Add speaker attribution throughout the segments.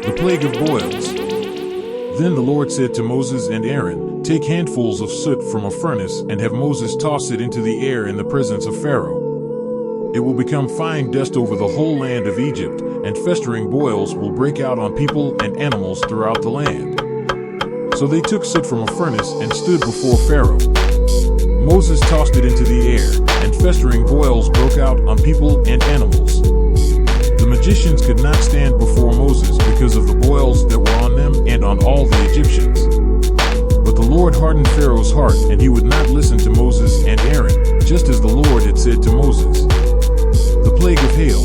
Speaker 1: The plague of boils. Then the Lord said to Moses and Aaron, "Take handfuls of soot from a furnace and have Moses toss it into the air in the presence of Pharaoh. It will become fine dust over the whole land of Egypt, and festering boils will break out on people and animals throughout the land." So they took soot from a furnace and stood before Pharaoh. Moses tossed it into the air, and festering boils broke out on people and animals. The magicians could not stand before Moses because of the boils that were on them and on all the Egyptians. But the Lord hardened Pharaoh's heart, and he would not listen to Moses and Aaron, just as the Lord had said to Moses. The plague of hail.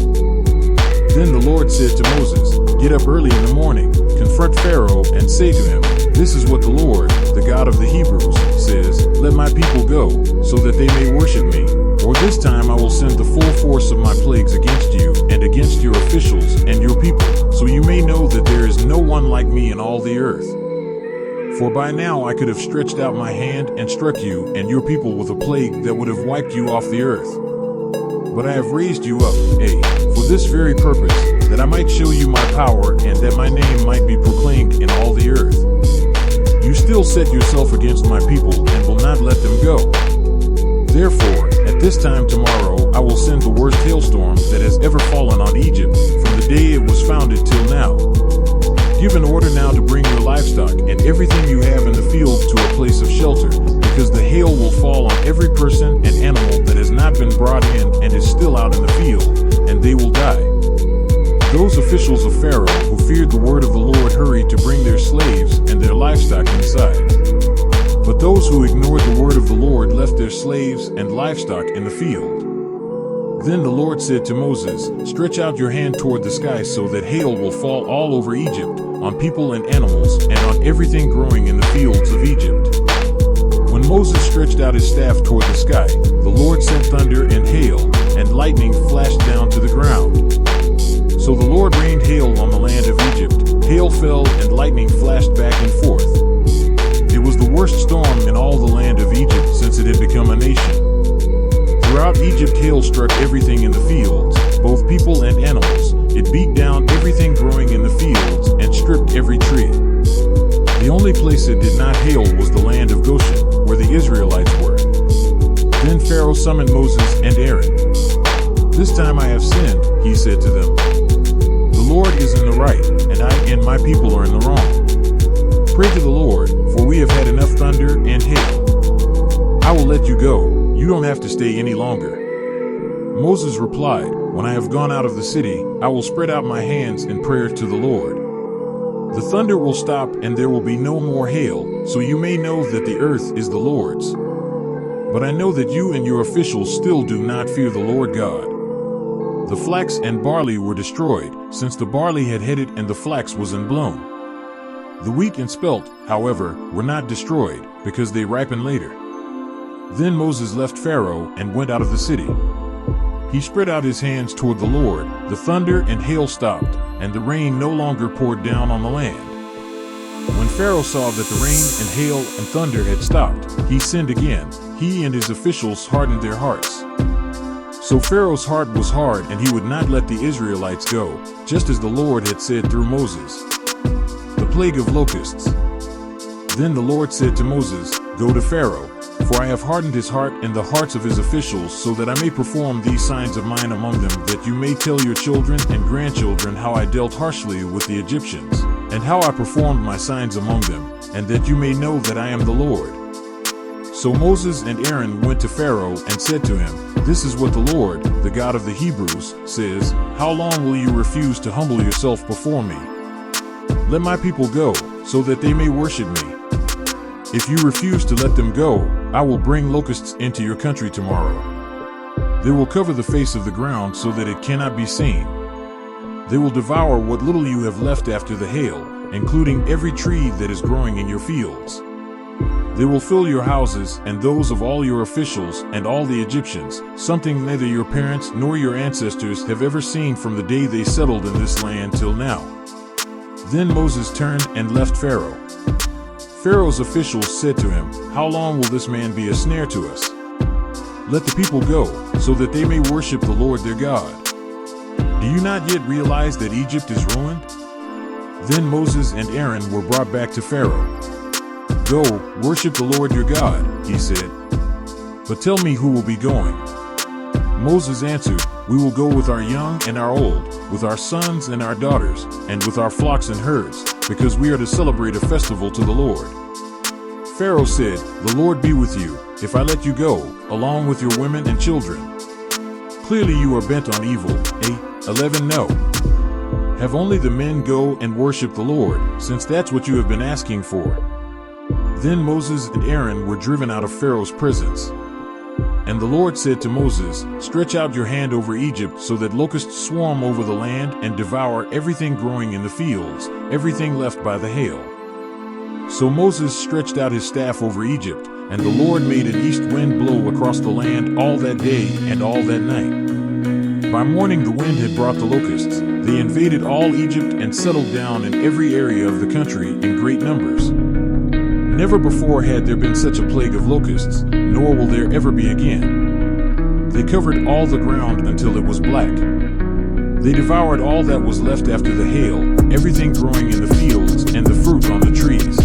Speaker 1: Then the Lord said to Moses, "Get up early in the morning, confront Pharaoh, and say to him, 'This is what the Lord, the God of the Hebrews, says, Let my people go, so that they may worship me. Or this time I will send the full force of my plagues against you and against your officials and your people, so you may know that there is no one like me in all the earth. For by now I could have stretched out my hand and struck you and your people with a plague that would have wiped you off the earth. But I have raised you up, for this very purpose, that I might show you my power and that my name might be proclaimed in all the earth. You still set yourself against my people and will not let them go. Therefore, at this time tomorrow I will send the worst hailstorm that has ever fallen on Egypt from the day it was founded till now. Give an order now to bring your livestock and everything you have in the field to a place of shelter, because the hail will fall on every person and animal that has not been brought in and is still out in the field, and they will die." Those officials of Pharaoh who feared the word of the Lord hurried to bring their slaves and their livestock inside. But those who ignored the word of the Lord left their slaves and livestock in the field. Then the Lord said to Moses, "Stretch out your hand toward the sky so that hail will fall all over Egypt, on people and animals, and on everything growing in the fields of Egypt." When Moses stretched out his staff toward the sky, the Lord sent thunder and hail, and lightning flashed down to the ground. So the Lord rained hail on the land of Egypt. Hail fell and lightning flashed back and forth. It was the worst storm in all the land of Egypt since it had become a nation. Throughout Egypt, hail struck everything in the fields, both people and animals. It beat down everything growing in the fields and stripped every tree. The only place it did not hail was the land of Goshen, where the Israelites were. Then Pharaoh summoned Moses and Aaron. "This time I have sinned," he said to them. "The Lord is in the right, and I and my people are in the wrong. Pray to the Lord, for we have had enough thunder and hail. I will let you go. You don't have to stay any longer." Moses replied, "When I have gone out of the city, I will spread out my hands in prayer to the Lord. The thunder will stop and there will be no more hail, so you may know that the earth is the Lord's. But I know that you and your officials still do not fear the Lord God." The flax and barley were destroyed, since the barley had headed and the flax was unblown. The wheat and spelt, however, were not destroyed, because they ripened later. Then Moses left Pharaoh and went out of the city. He spread out his hands toward the Lord, the thunder and hail stopped, and the rain no longer poured down on the land. When Pharaoh saw that the rain and hail and thunder had stopped, he sinned again. He and his officials hardened their hearts. So Pharaoh's heart was hard, and he would not let the Israelites go, just as the Lord had said through Moses. The plague of locusts. Then the Lord said to Moses, "Go to Pharaoh, for I have hardened his heart and the hearts of his officials, so that I may perform these signs of mine among them, that you may tell your children and grandchildren how I dealt harshly with the Egyptians, and how I performed my signs among them, and that you may know that I am the Lord." So Moses and Aaron went to Pharaoh and said to him, "This is what the Lord, the God of the Hebrews, says, How long will you refuse to humble yourself before me? Let my people go, so that they may worship me. If you refuse to let them go, I will bring locusts into your country tomorrow. They will cover the face of the ground so that it cannot be seen. They will devour what little you have left after the hail, including every tree that is growing in your fields. They will fill your houses and those of all your officials and all the Egyptians, something neither your parents nor your ancestors have ever seen from the day they settled in this land till now." Then Moses turned and left Pharaoh. Pharaoh's officials said to him, "How long will this man be a snare to us? Let the people go, so that they may worship the Lord their God. Do you not yet realize that Egypt is ruined? Then Moses and Aaron were brought back to Pharaoh. "Go, worship the Lord your God," he said. "But tell me who will be going." Moses answered, "We will go with our young and our old, with our sons and our daughters, and with our flocks and herds, because we are to celebrate a festival to the Lord." Pharaoh said, "The Lord be with you, if I let you go, along with your women and children. Clearly you are bent on evil." 11 No. Have only the men go and worship the Lord, since that's what you have been asking for. Then Moses and Aaron were driven out of Pharaoh's presence. And the Lord said to Moses, "Stretch out your hand over Egypt so that locusts swarm over the land and devour everything growing in the fields, everything left by the hail." So Moses stretched out his staff over Egypt, and the Lord made an east wind blow across the land all that day and all that night. By morning the wind had brought the locusts. They invaded all Egypt and settled down in every area of the country in great numbers. Never before had there been such a plague of locusts, nor will there ever be again. They covered all the ground until it was black. They devoured all that was left after the hail, everything growing in the fields and the fruit on the trees.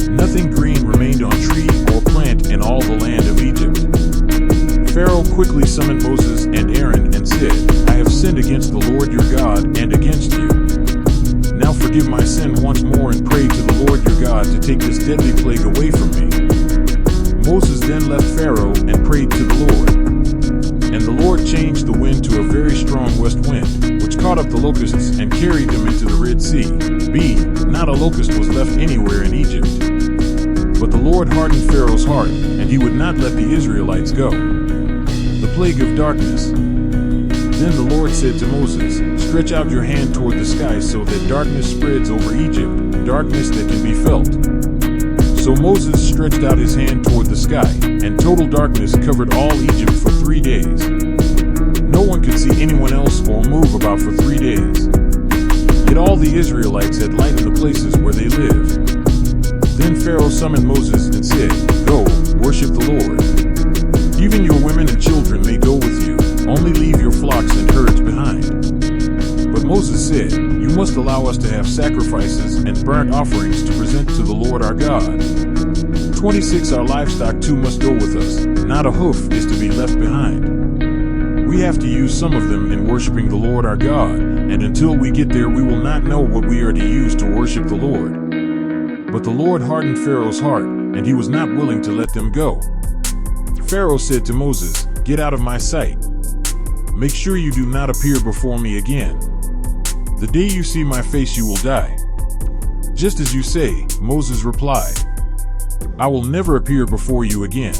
Speaker 1: Nothing green remained on tree or plant in all the land of Egypt. Pharaoh quickly summoned Moses and Aaron and said, "I have sinned against the Lord your God and against you. Now forgive my sin once more and pray to the Lord your God to take this deadly plague away from me." Moses then left Pharaoh and prayed to the Lord. And the Lord changed the wind to a very strong west wind, which caught up the locusts and carried them into the Red Sea. Not a locust was left anywhere in Egypt. But the Lord hardened Pharaoh's heart, and he would not let the Israelites go. The plague of darkness. Then the Lord said to Moses, "Stretch out your hand toward the sky so that darkness spreads over Egypt, darkness that can be felt." So Moses stretched out his hand toward the sky, and total darkness covered all Egypt for 3 days. No one could see anyone else or move about for 3 days. Yet all the Israelites had light in the places where they lived. Then Pharaoh summoned Moses and said, "Go, worship the Lord. Even your women and children may go with you, only leave your flocks and herds behind." But Moses said, "You must allow us to have sacrifices and burnt offerings to present to the Lord our God. 26 Our livestock too must go with us, not a hoof is to be left behind. We have to use some of them in worshiping the Lord our God, and until we get there we will not know what we are to use to worship the Lord." But the Lord hardened Pharaoh's heart, and he was not willing to let them go. Pharaoh said to Moses, "Get out of my sight. Make sure you do not appear before me again. The day you see my face you will die." "Just as you say," Moses replied. "I will never appear before you again."